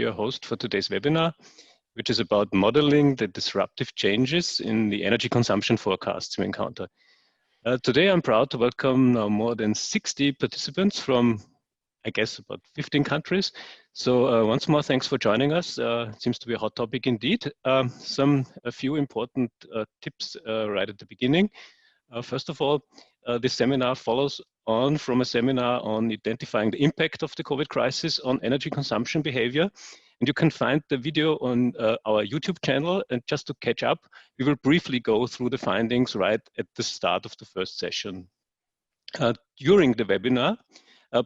your host for today's webinar, which is about modeling the disruptive changes in the energy consumption forecasts we encounter. Today, I'm proud to welcome now more than 60 participants from, I guess, about 15 countries. So once more, thanks for joining us. It seems to be a hot topic indeed. A few important tips right at the beginning. First of all, this seminar follows on from a seminar on identifying the impact of the COVID crisis on energy consumption behavior. And you can find the video on our YouTube channel. And just to catch up, we will briefly go through the findings right at the start of the first session. During the webinar,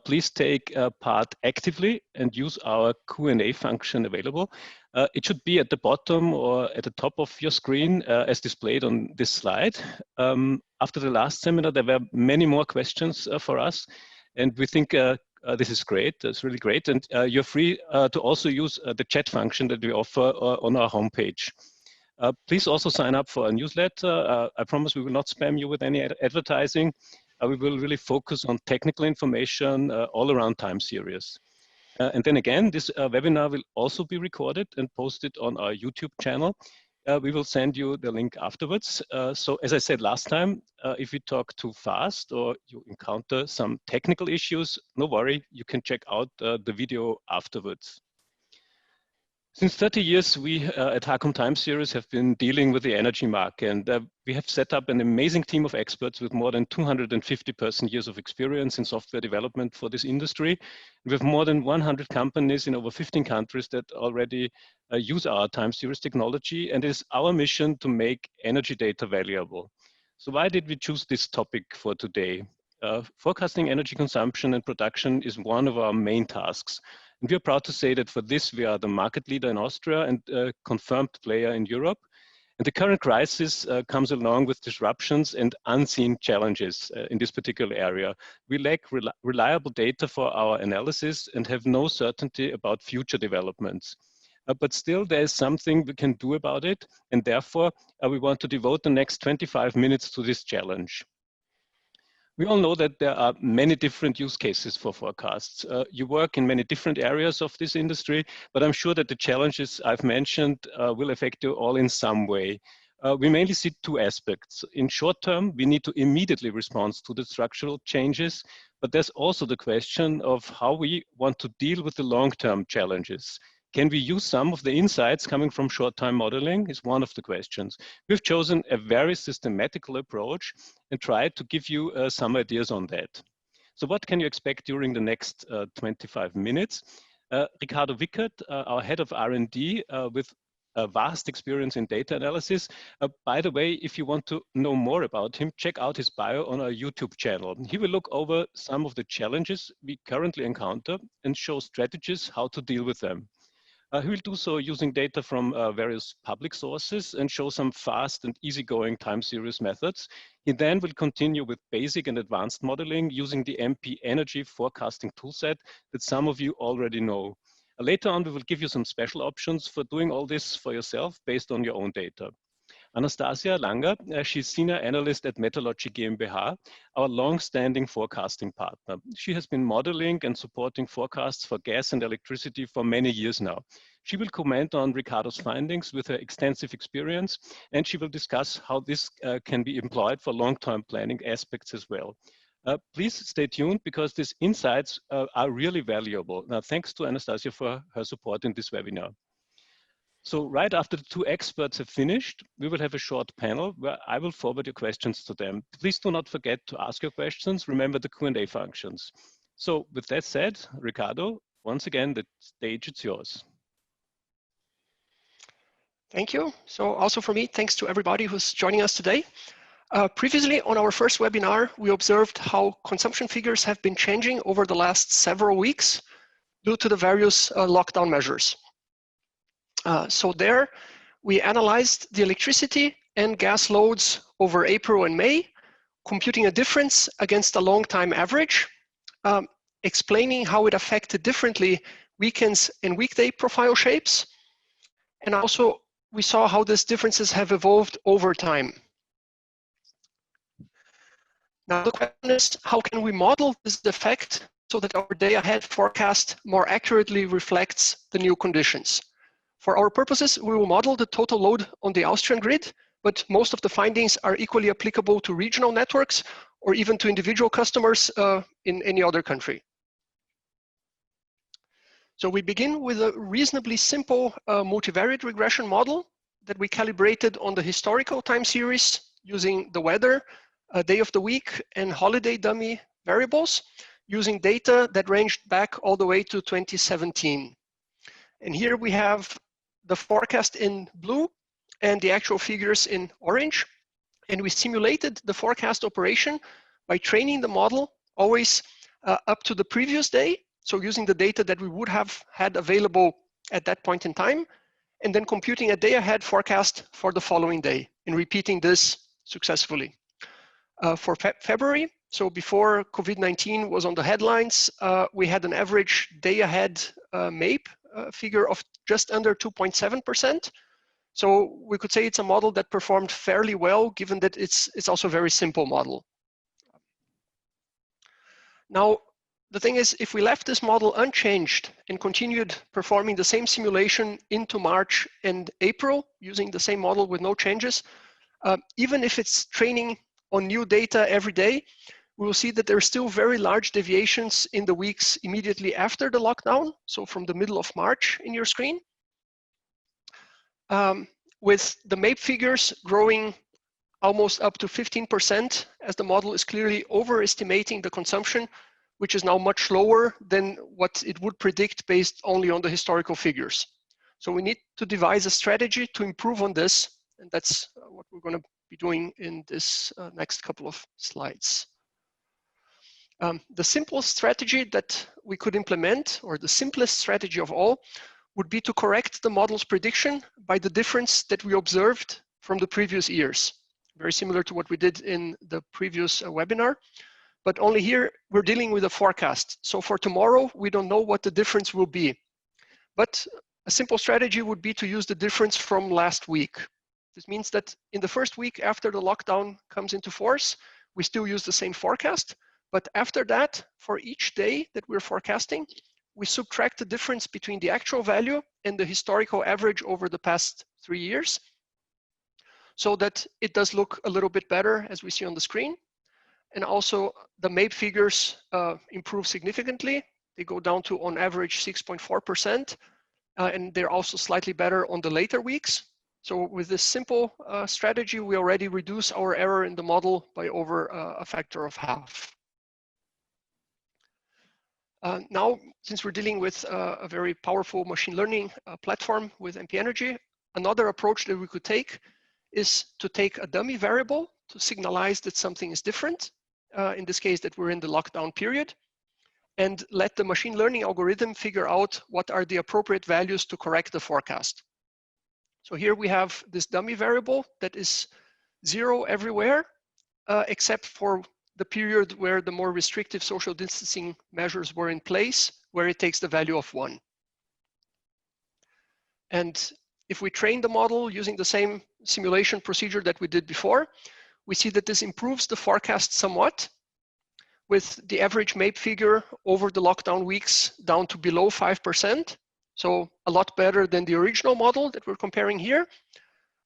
please take part actively and use our Q&A function available. It should be at the bottom or at the top of your screen as displayed on this slide. After the last seminar, there were many more questions for us, and we think this is great. It's really great, and you're free to also use the chat function that we offer on our homepage. Please also sign up for a newsletter. I promise we will not spam you with any advertising. We will really focus on technical information all around time series. And then again, this webinar will also be recorded and posted on our YouTube channel. We will send you the link afterwards. So as I said last time, if you talk too fast or you encounter some technical issues, no worry, you can check out the video afterwards. Since 30 years, we at HAKOM Time Series have been dealing with the energy market, and we have set up an amazing team of experts with more than 250 person-years of experience in software development for this industry. We have more than 100 companies in over 15 countries that already use our time series technology, and it is our mission to make energy data valuable. So why did we choose this topic for today? Forecasting energy consumption and production is one of our main tasks. And we are proud to say that for this, we are the market leader in Austria and a confirmed player in Europe. And the current crisis comes along with disruptions and unseen challenges in this particular area. We lack reliable data for our analysis and have no certainty about future developments. But still, there is something we can do about it. And therefore, we want to devote the next 25 minutes to this challenge. We all know that there are many different use cases for forecasts. You work in many different areas of this industry, but I'm sure that the challenges I've mentioned will affect you all in some way. We mainly see two aspects. In short term, we need to immediately respond to the structural changes, but there's also the question of how we want to deal with the long-term challenges. Can we use some of the insights coming from short-time modeling is one of the questions. We've chosen a very systematical approach and tried to give you some ideas on that. So what can you expect during the next 25 minutes? Ricardo Wickert, our head of R&D with a vast experience in data analysis. By the way, if you want to know more about him, check out his bio on our YouTube channel. He will look over some of the challenges we currently encounter and show strategies how to deal with them. He will do so using data from various public sources and show some fast and easygoing time series methods. He then will continue with basic and advanced modeling using the MP Energy forecasting toolset that some of you already know. Later on, we will give you some special options for doing all this for yourself based on your own data. Anastasia Langer, she's Senior Analyst at Metallurgy GmbH, our long-standing forecasting partner. She has been modeling and supporting forecasts for gas and electricity for many years now. She will comment on Ricardo's findings with her extensive experience, and she will discuss how this can be employed for long-term planning aspects as well. Please stay tuned because these insights are really valuable. Now, thanks to Anastasia for her support in this webinar. So right after the two experts have finished, we will have a short panel where I will forward your questions to them. Please do not forget to ask your questions. Remember the Q&A functions. So with that said, Ricardo, once again, the stage is yours. Thank you. So also for me, thanks to everybody who's joining us today. Previously on our first webinar, we observed how consumption figures have been changing over the last several weeks due to the various lockdown measures. So there, we analyzed the electricity and gas loads over April and May, computing a difference against a long-time average, explaining how it affected differently weekends and weekday profile shapes. And also, we saw how these differences have evolved over time. Now, the question is, how can we model this effect so that our day ahead forecast more accurately reflects the new conditions. For our purposes, we will model the total load on the Austrian grid, but most of the findings are equally applicable to regional networks or even to individual customers in any other country. So we begin with a reasonably simple multivariate regression model that we calibrated on the historical time series using the weather, day of the week, and holiday dummy variables, using data that ranged back all the way to 2017. And here we have the forecast in blue and the actual figures in orange. And we simulated the forecast operation by training the model always up to the previous day. So using the data that we would have had available at that point in time, and then computing a day ahead forecast for the following day and repeating this successfully. For February, so before COVID-19 was on the headlines, we had an average day ahead MAPE figure of just under 2.7%. So we could say it's a model that performed fairly well, given that it's also a very simple model. Now, the thing is, if we left this model unchanged and continued performing the same simulation into March and April using the same model with no changes, even if it's training on new data every day, we will see that there are still very large deviations in the weeks immediately after the lockdown, so from the middle of March in your screen, with the MAPE figures growing almost up to 15%, as the model is clearly overestimating the consumption, which is now much lower than what it would predict based only on the historical figures. So we need to devise a strategy to improve on this, and that's what we're going to be doing in this next couple of slides. The simplest strategy that we could implement, or the simplest strategy of all, would be to correct the model's prediction by the difference that we observed from the previous years. Very similar to what we did in the previous webinar, but only here we're dealing with a forecast. So for tomorrow, we don't know what the difference will be. But a simple strategy would be to use the difference from last week. This means that in the first week after the lockdown comes into force, we still use the same forecast. But after that, for each day that we're forecasting, we subtract the difference between the actual value and the historical average over the past 3 years, so that it does look a little bit better, as we see on the screen. And also the MAPE figures improve significantly. They go down to on average 6.4%, and they're also slightly better on the later weeks. So with this simple strategy, we already reduce our error in the model by over a factor of half. Now, since we're dealing with a very powerful machine learning platform with MP Energy, another approach that we could take is to take a dummy variable to signalize that something is different, in this case that we're in the lockdown period, and let the machine learning algorithm figure out what are the appropriate values to correct the forecast. So here we have this dummy variable that is 0 everywhere, except for the period where the more restrictive social distancing measures were in place, where it takes the value of 1. And if we train the model using the same simulation procedure that we did before, we see that this improves the forecast somewhat, with the average MAPE figure over the lockdown weeks down to below 5%. So a lot better than the original model that we're comparing here,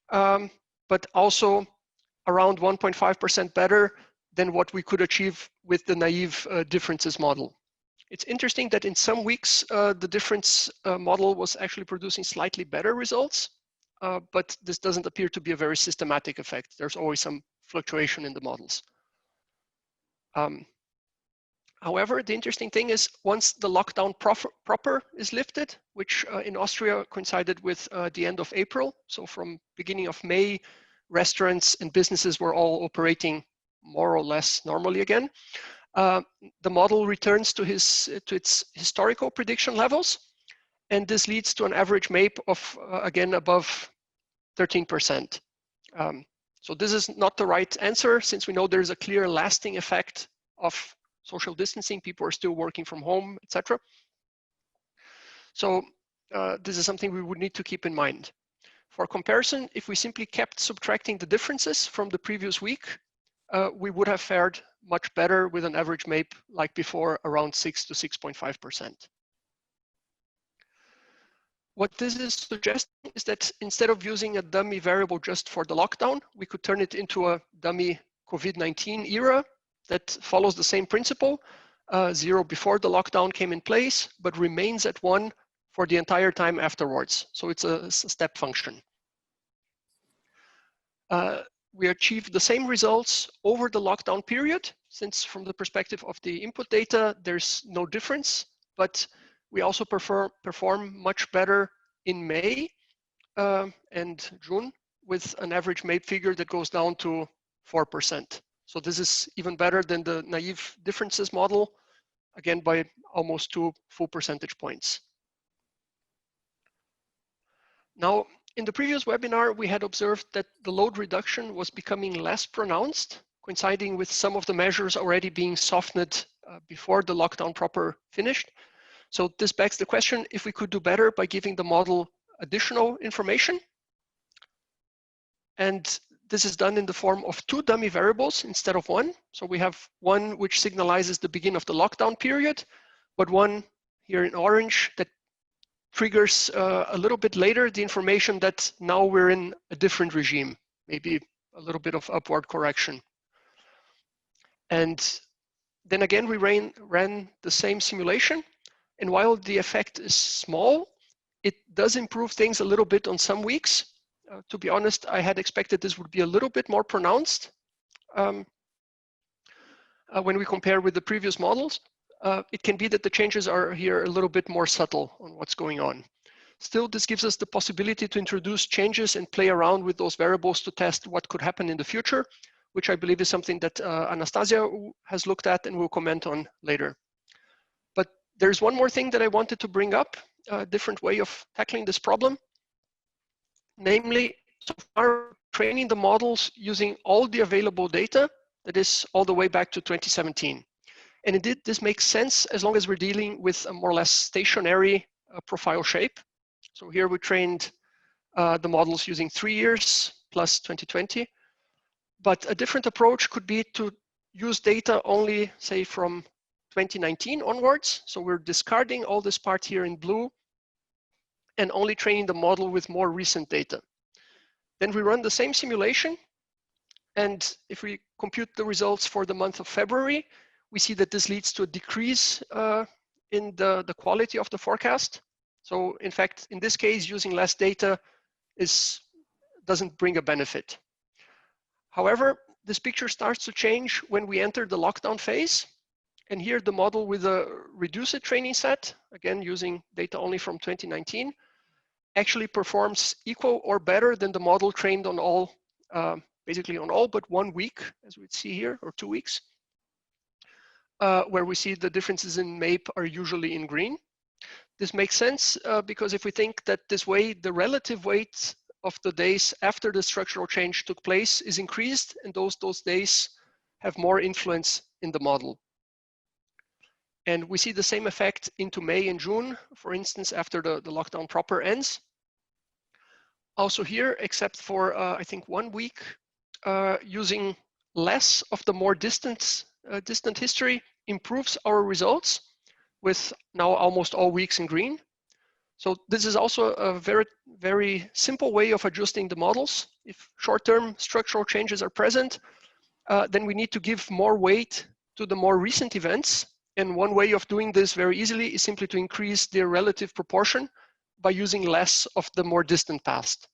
but also around 1.5% better than what we could achieve with the naive differences model. It's interesting that in some weeks, the difference model was actually producing slightly better results, but this doesn't appear to be a very systematic effect. There's always some fluctuation in the models. However, the interesting thing is once the lockdown proper is lifted, which in Austria coincided with the end of April, so from beginning of May, restaurants and businesses were all operating more or less normally again. The model returns to its historical prediction levels, and this leads to an average MAPE of, again, above 13%. So this is not the right answer, since we know there's a clear lasting effect of social distancing. People are still working from home, etc. So this is something we would need to keep in mind. For comparison, if we simply kept subtracting the differences from the previous week, we would have fared much better with an average MAPE like before, around 6 to 6.5%. What this is suggesting is that instead of using a dummy variable just for the lockdown, we could turn it into a dummy COVID-19 era that follows the same principle. 0 before the lockdown came in place, but remains at 1 for the entire time afterwards. So it's a step function. We achieved the same results over the lockdown period, since from the perspective of the input data, there's no difference, but we also perform much better in May and June with an average MAPE figure that goes down to 4%. So this is even better than the naive differences model, again, by almost 2 full percentage points. Now, in the previous webinar, we had observed that the load reduction was becoming less pronounced, coinciding with some of the measures already being softened before the lockdown proper finished. So this begs the question if we could do better by giving the model additional information. And this is done in the form of 2 dummy variables instead of 1. So we have one which signalizes the beginning of the lockdown period, but one here in orange that triggers a little bit later the information that now we're in a different regime, maybe a little bit of upward correction. And then again, we ran the same simulation. And while the effect is small, it does improve things a little bit on some weeks. To be honest, I had expected this would be a little bit more pronounced when we compare with the previous models. It can be that the changes are here a little bit more subtle on what's going on. Still, this gives us the possibility to introduce changes and play around with those variables to test what could happen in the future, which I believe is something that Anastasia has looked at and will comment on later. But there's one more thing that I wanted to bring up, a different way of tackling this problem. Namely, so far training the models using all the available data, that is all the way back to 2017. And indeed, this makes sense as long as we're dealing with a more or less stationary profile shape. So here we trained the models using 3 years plus 2020. But a different approach could be to use data only, say, from 2019 onwards. So we're discarding all this part here in blue and only training the model with more recent data. Then we run the same simulation. And if we compute the results for the month of February, we see that this leads to a decrease in the quality of the forecast. So in fact, in this case, using less data doesn't bring a benefit. However, this picture starts to change when we enter the lockdown phase. And here the model with a reduced training set, again, using data only from 2019, actually performs equal or better than the model trained on all, basically on all but 1 week, as we see here, or 2 weeks, where we see the differences in MAPE are usually in green. This makes sense because if we think that this way, the relative weight of the days after the structural change took place is increased, and those days have more influence in the model. And we see the same effect into May and June, for instance, after the lockdown proper ends. Also here, except for, I think, 1 week, using less of the more distant history improves our results with now almost all weeks in green. So this is also a very, very simple way of adjusting the models. If short-term structural changes are present, then we need to give more weight to the more recent events. And one way of doing this very easily is simply to increase their relative proportion by using less of the more distant past.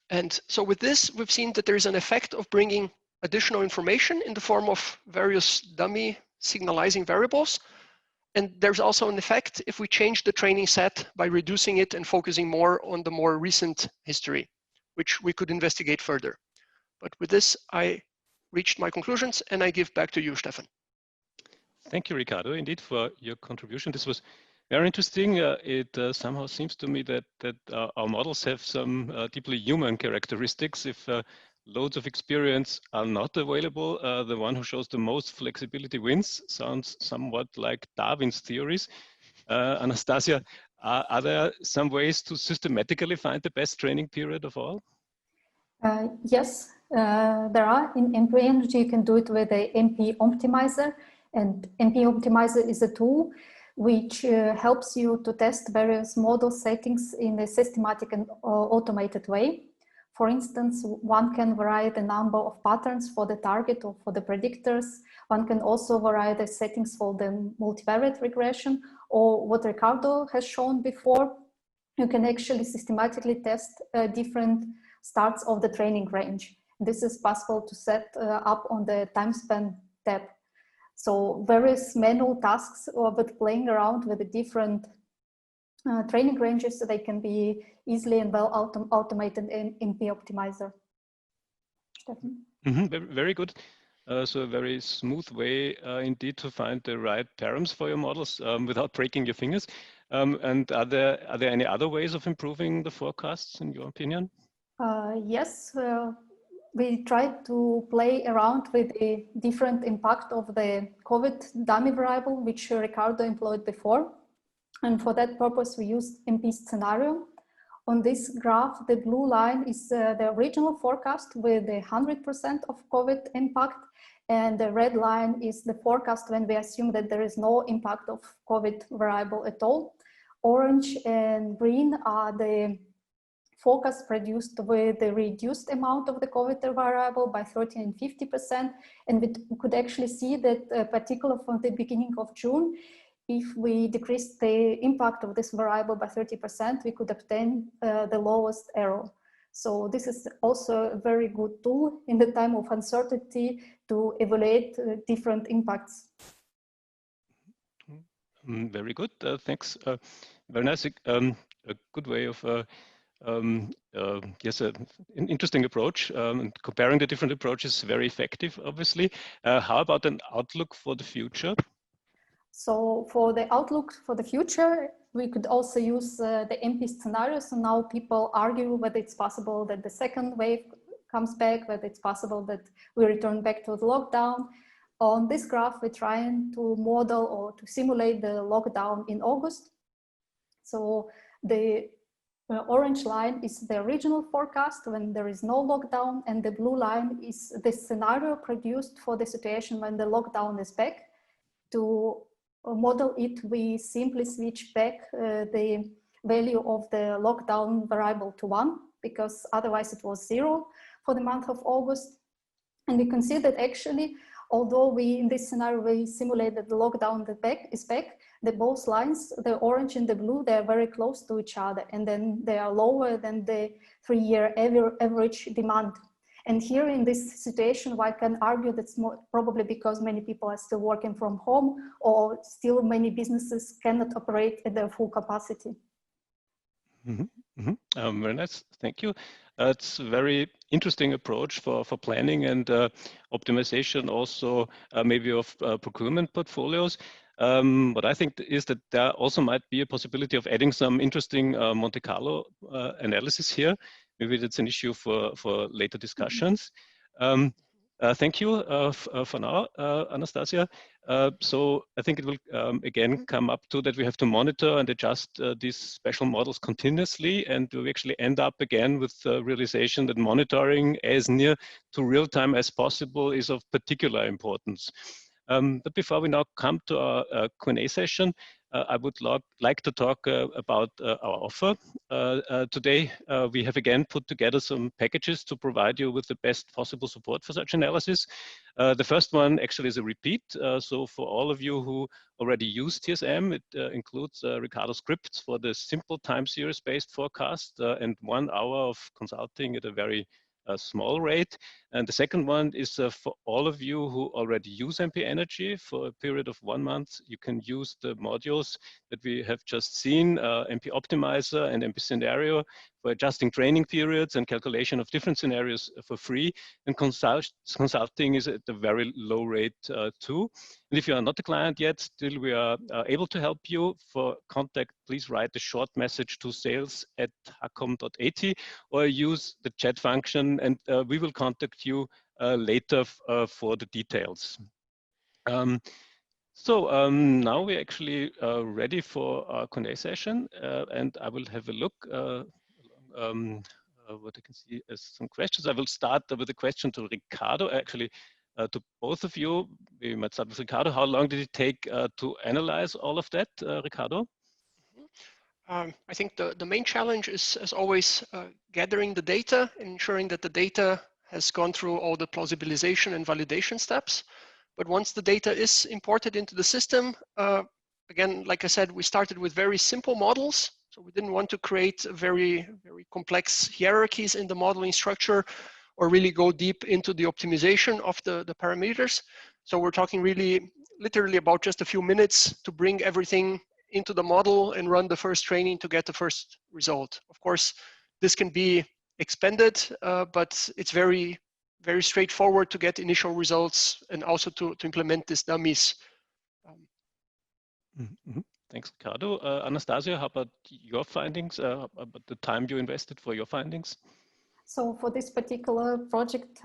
And so with this, we've seen that there's an effect of bringing additional information in the form of various dummy signalizing variables. And there's also an effect if we change the training set by reducing it and focusing more on the more recent history, which we could investigate further. But with this, I reached my conclusions and I give back to you, Stefan. Thank you, Ricardo, indeed, for your contribution. This was very interesting. It somehow seems to me that our models have some deeply human characteristics. If loads of experience are not available, the one who shows the most flexibility wins. Sounds somewhat like Darwin's theories. Anastasia, are there some ways to systematically find the best training period of all? Yes, There are in MP Energy, you can do it with a MP Optimizer, and MP Optimizer is a tool which helps you to test various model settings in a systematic and automated way. For instance, one can vary the number of patterns for the target or for the predictors. One can also vary the settings for the multivariate regression, or what Ricardo has shown before. You can actually systematically test different starts of the training range. This is possible to set up on the time span tab. So various manual tasks, but playing around with the different training ranges, so they can be easily and well automated in MP Optimizer. Very good. So a very smooth way indeed to find the right params for your models without breaking your fingers. And are there any other ways of improving the forecasts in your opinion? Yes, we tried to play around with the different impact of the COVID dummy variable, which Ricardo employed before. And for that purpose, we used MP scenario. On this graph, the blue line is the original forecast with 100% of COVID impact. And the red line is the forecast when we assume that there is no impact of COVID variable at all. Orange and green are the forecasts produced with the reduced amount of the COVID variable by 30 and 50%. And we could actually see that particularly from the beginning of June, if we decrease the impact of this variable by 30%, we could obtain the lowest error. So this is also a very good tool in the time of uncertainty to evaluate different impacts. Very good, thanks. Very nice, a good way of, yes, an interesting approach. And comparing the different approaches is very effective, obviously. How about an outlook for the future? So for the outlook for the future, we could also use the MP scenario. So now people argue whether it's possible that the second wave comes back, whether it's possible that we return back to the lockdown. On this graph, we're trying to model or to simulate the lockdown in August. So the orange line is the original forecast when there is no lockdown, and the blue line is the scenario produced for the situation when the lockdown is back. To model it, we simply switch back the value of the lockdown variable to 1, because otherwise it was 0 for the month of August. And we can see that actually, although we in this scenario we simulate that the lockdown is back, the both lines, the orange and the blue, they are very close to each other, and then they are lower than the 3-year average demand. And here in this situation, one can argue that's probably because many people are still working from home, or still many businesses cannot operate at their full capacity. Very nice, thank you. It's a very interesting approach for planning and optimization, also maybe of procurement portfolios. What I think is that there also might be a possibility of adding some interesting Monte Carlo analysis here. Maybe that's an issue for later discussions. Thank you for now, Anastasia. So I think it will again come up to that we have to monitor and adjust these special models continuously, and we actually end up again with the realization that monitoring as near to real time as possible is of particular importance. But before we now come to our Q&A session, I would like to talk about our offer. Today, we have again put together some packages to provide you with the best possible support for such analysis. The first one actually is a repeat. So for all of you who already use TSM, it includes Ricardo scripts for the simple time series based forecast and 1 hour of consulting at a very small rate. And the second one is for all of you who already use MP Energy for a period of 1 month. You can use the modules that we have just seen, MP Optimizer and MP Scenario, for adjusting training periods and calculation of different scenarios for free. And consulting is at a very low rate too. And if you are not a client yet, still we are able to help you. For contact, please write a short message to sales@hakom.at or use the chat function, and we will contact you later for the details. Now we're actually ready for our Q&A session, and I will have a look what I can see as some questions. I will start with a question to Ricardo, actually, to both of you. We might start with Ricardo. How long did it take to analyze all of that, Ricardo? I think the main challenge is, as always, gathering the data and ensuring that the data has gone through all the plausibilization and validation steps. But once the data is imported into the system, again, like I said, we started with very simple models. So we didn't want to create very complex hierarchies in the modeling structure or really go deep into the optimization of the parameters. So we're talking really literally about just a few minutes to bring everything into the model and run the first training to get the first result. Of course, this can be expanded, but it's very straightforward to get initial results and also to implement these dummies. Thanks, Ricardo. Anastasia, how about your findings, about the time you invested for your findings? So for this particular project,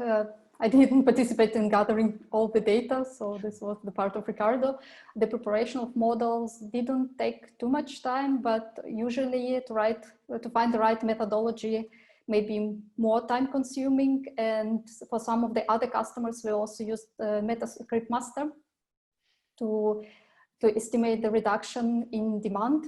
I didn't participate in gathering all the data, so this was the part of Ricardo. The preparation of models didn't take too much time, but usually to find the right methodology may be more time consuming. And for some of the other customers, we also used MetaScript master to estimate the reduction in demand.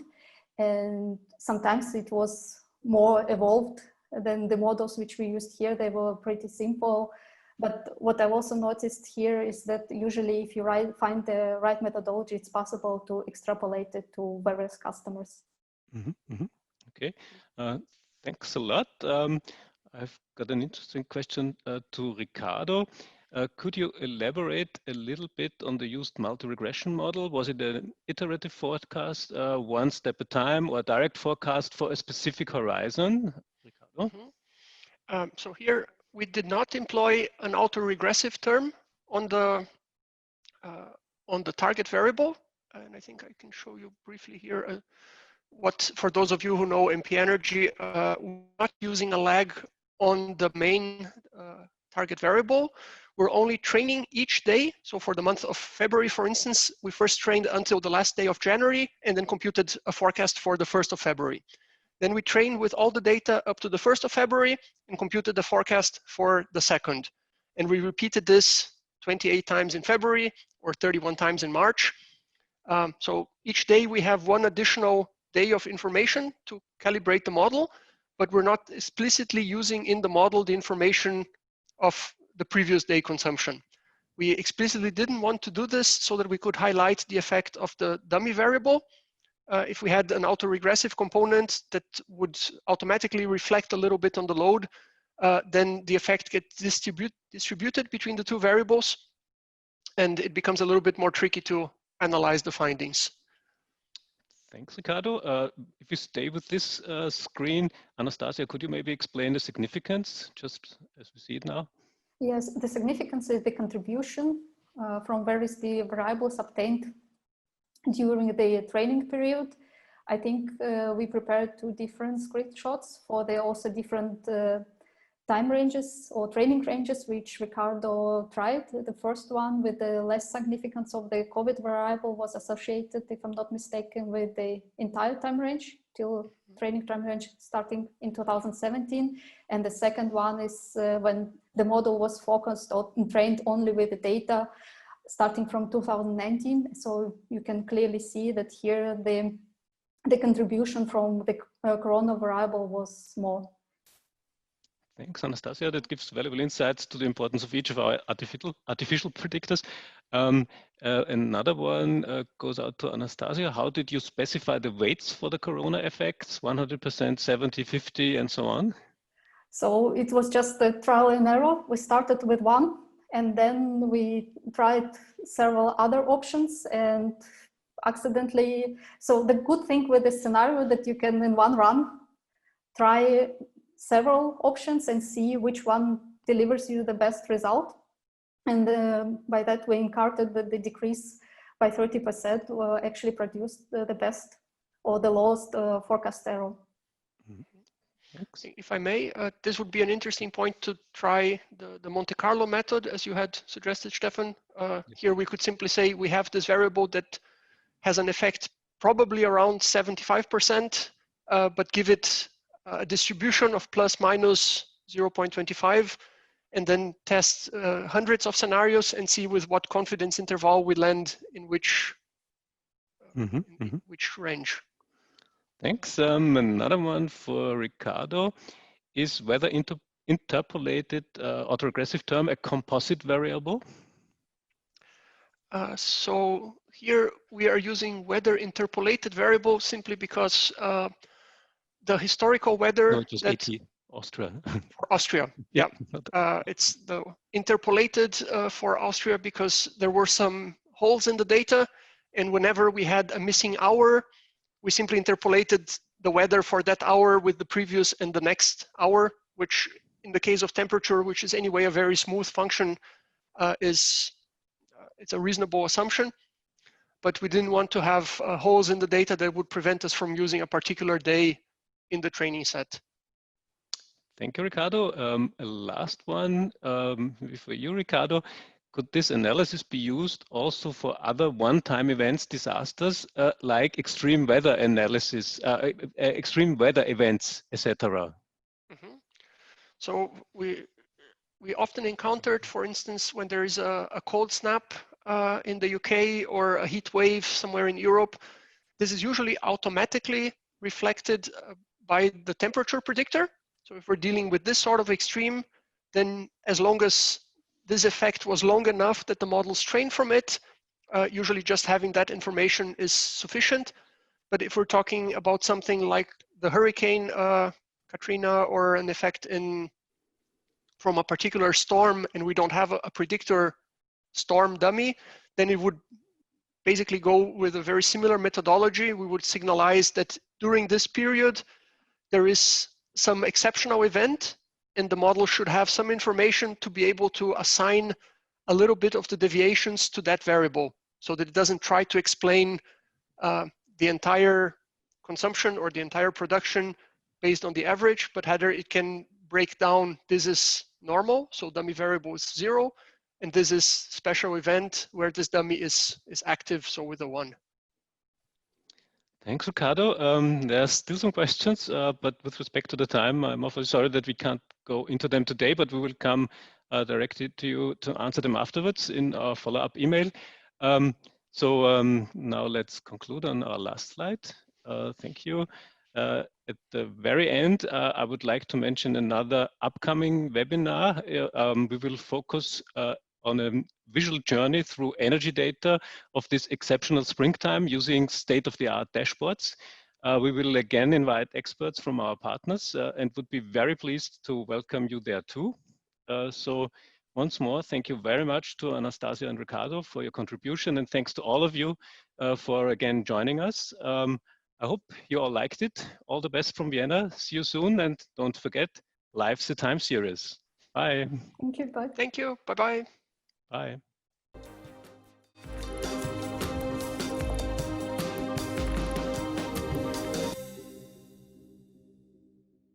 And sometimes it was more evolved than the models which we used here. They were pretty simple. But what I've also noticed here is that usually if you find the right methodology, it's possible to extrapolate it to various customers. Okay, thanks a lot. I've got an interesting question to Ricardo. Could you elaborate a little bit on the used multi-regression model? Was it an iterative forecast, one step at a time, or a direct forecast for a specific horizon? Ricardo? So here we did not employ an autoregressive term on the target variable, and I think I can show you briefly here what, for those of you who know MP Energy, we're not using a lag on the main target variable. We're only training each day. So for the month of February, for instance, we first trained until the last day of January and then computed a forecast for the 1st of February. Then we trained with all the data up to the 1st of February and computed the forecast for the 2nd. And we repeated this 28 times in February or 31 times in March. So each day we have one additional day of information to calibrate the model, but we're not explicitly using in the model the information of the previous day consumption. We explicitly didn't want to do this so that we could highlight the effect of the dummy variable. If we had an autoregressive component that would automatically reflect a little bit on the load, then the effect gets distributed between the two variables, and it becomes a little bit more tricky to analyze the findings. Thanks, Ricardo. If you stay with this screen, Anastasia, could you maybe explain the significance, just as we see it now? Yes, the significance is the contribution from various variables obtained during the training period. I think we prepared 2 different screenshots for the also different time ranges or training ranges, which Ricardo tried. The first one with the less significance of the COVID variable was associated, if I'm not mistaken, with the entire time range till training time range starting in 2017. And the second one is when the model was focused on trained only with the data starting from 2019. So you can clearly see that here the contribution from the corona variable was small. Thanks, Anastasia. That gives valuable insights to the importance of each of our artificial predictors. Another one goes out to Anastasia. How did you specify the weights for the corona effects? 100%, 70, 50, and so on? So it was just a trial and error. We started with one, and then we tried several other options and accidentally. So the good thing with this scenario that you can in one run try several options and see which one delivers you the best result. And by that we encountered that the decrease by 30% actually produced the best or the lowest forecast error. If I may, this would be an interesting point to try the Monte Carlo method, as you had suggested, Stefan. Here we could simply say we have this variable that has an effect probably around 75%, but give it a distribution of plus minus 0.25 and then test hundreds of scenarios and see with what confidence interval we land in which, which range. Thanks. Another one for Ricardo. Is weather interpolated autoregressive term a composite variable? So here we are using weather interpolated variable simply because the historical weather no, it was that AT, Austria. for Austria, yeah. It's the interpolated for Austria because there were some holes in the data, and whenever we had a missing hour, we simply interpolated the weather for that hour with the previous and the next hour, which in the case of temperature, which is anyway a very smooth function, it's a reasonable assumption. But we didn't want to have holes in the data that would prevent us from using a particular day in the training set. Thank you, Ricardo. A last one for you, Ricardo. Could this analysis be used also for other one-time events, disasters, like extreme weather analysis, extreme weather events, etc.? So we often encountered, for instance, when there is a cold snap in the UK or a heat wave somewhere in Europe, this is usually automatically reflected by the temperature predictor. So if we're dealing with this sort of extreme, then as long as this effect was long enough that the models train from it, usually just having that information is sufficient. But if we're talking about something like the hurricane Katrina or an effect from a particular storm and we don't have a predictor storm dummy, then it would basically go with a very similar methodology. We would signalize that during this period, there is some exceptional event and the model should have some information to be able to assign a little bit of the deviations to that variable so that it doesn't try to explain the entire consumption or the entire production based on the average, but rather it can break down, this is normal, so dummy variable is 0, and this is special event where this dummy is active, so with a 1. Thanks, Ricardo. There's still some questions, but with respect to the time, I'm awfully sorry that we can't go into them today, but we will come directly to you to answer them afterwards in our follow-up email. Now let's conclude on our last slide. Thank you. At the very end, I would like to mention another upcoming webinar. We will focus on a visual journey through energy data of this exceptional springtime using state-of-the-art dashboards. We will again invite experts from our partners and would be very pleased to welcome you there too. So once more, thank you very much to Anastasia and Ricardo for your contribution, and thanks to all of you for again joining us. I hope you all liked it. All the best from Vienna. See you soon, and don't forget, life's a time series. Bye. Thank you. Bye. Thank you. Bye-bye. Bye.